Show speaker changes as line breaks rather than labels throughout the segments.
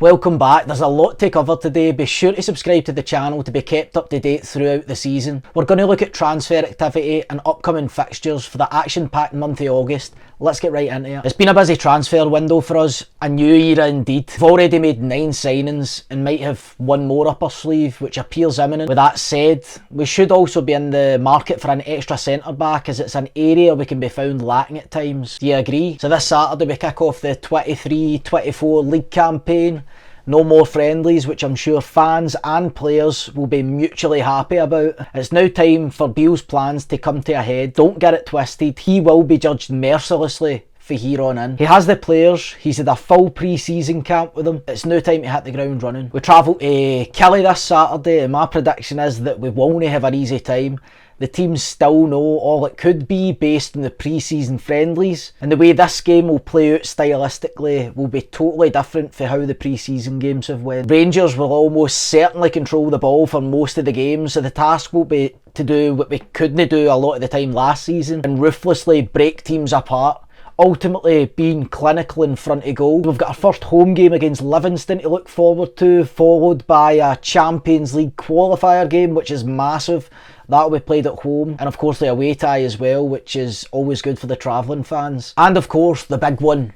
Welcome back. There's a lot to cover today. Be sure to subscribe to the channel to be kept up to date throughout the season. We're going to look at transfer activity and upcoming fixtures for the action-packed month of August. Let's get right into it. It's been a busy transfer window for us, a new era indeed. We've already made 9 signings and might have one more up our sleeve, which appears imminent. With that said, we should also be in the market for an extra centre-back, as it's an area we can be found lacking at times. Do you agree? So this Saturday we kick off the 23-24 league campaign. No more friendlies, which I'm sure fans and players will be mutually happy about. It's now time for Beale's plans to come to a head. Don't get it twisted, he will be judged mercilessly for here on in. He has the players, he's had a full pre-season camp with them. It's now time to hit the ground running. We travel to Kelly this Saturday, and my prediction is that we won't have an easy time. The teams still know all it could be based on the pre-season friendlies, and the way this game will play out stylistically will be totally different from how the pre-season games have went. Rangers will almost certainly control the ball for most of the games, so the task will be to do what we couldn't do a lot of the time last season and ruthlessly break teams apart, ultimately being clinical in front of goal. We've got our first home game against Livingston to look forward to, followed by a Champions League qualifier game, which is massive. That'll be played at home, and of course the away tie as well, which is always good for the travelling fans. And of course the big one,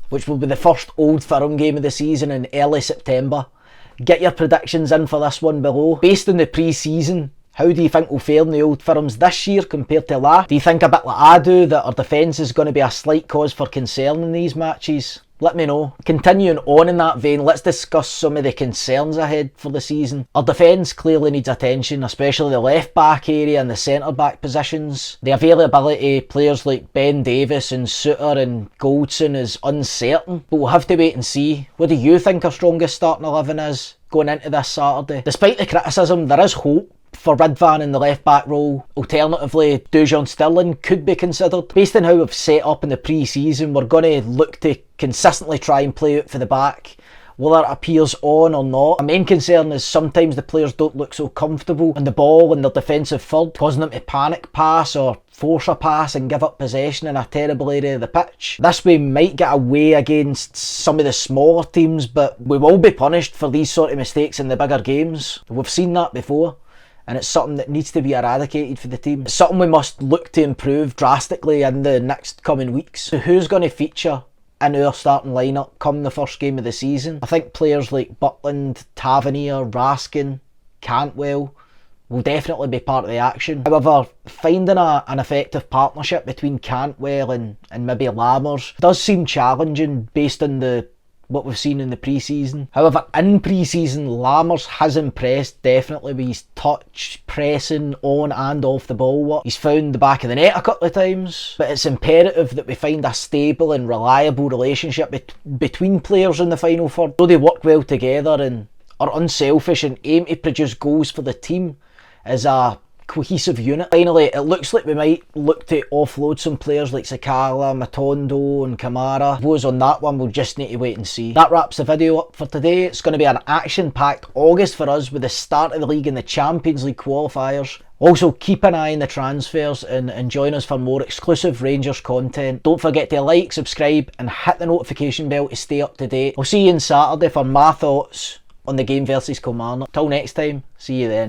which will be the first Old Firm game of the season in early September. Get your predictions in for this one below. Based on the pre-season, how do you think we'll fare in the Old Firms this year compared to last? Do you think a bit like I do that our defence is going to be a slight cause for concern in these matches? Let me know. Continuing on in that vein, let's discuss some of the concerns ahead for the season. Our defence clearly needs attention, especially the left back area and the centre back positions. The availability of players like Ben Davies and Suter and Goldson is uncertain, but we'll have to wait and see. What do you think our strongest starting 11 is going into this Saturday? Despite the criticism, there is hope for Ridvan in the left back role. Alternatively, Dujon Sterling could be considered. Based on how we've set up in the pre-season, we're going to look to consistently try and play out for the back, whether it appears on or not. My main concern is sometimes the players don't look so comfortable on the ball in their defensive third, causing them to panic pass or force a pass and give up possession in a terrible area of the pitch. This way might get away against some of the smaller teams, but we will be punished for these sort of mistakes in the bigger games. We've seen that before, and it's something that needs to be eradicated for the team. It's something we must look to improve drastically in the next coming weeks. So who's going to feature in our starting lineup come the first game of the season? I think players like Butland, Tavernier, Raskin, Cantwell will definitely be part of the action. However, finding an effective partnership between Cantwell and maybe Lammers does seem challenging based on what we've seen in the pre-season. However, in pre-season, Lammers has impressed definitely with his touch, pressing on and off the ball work. He's found the back of the net a couple of times, but it's imperative that we find a stable and reliable relationship between players in the final third, so they work well together and are unselfish and aim to produce goals for the team as a cohesive unit. Finally, it looks like we might look to offload some players like Sakala, Matondo and Kamara. I suppose on that one we'll just need to wait and see. That wraps the video up for today. It's going to be an action-packed August for us with the start of the league and the Champions League qualifiers. Also, keep an eye on the transfers and join us for more exclusive Rangers content. Don't forget to like, subscribe and hit the notification bell to stay up to date. I'll see you on Saturday for my thoughts on the game versus Kilmarnock. Till next time, see you then.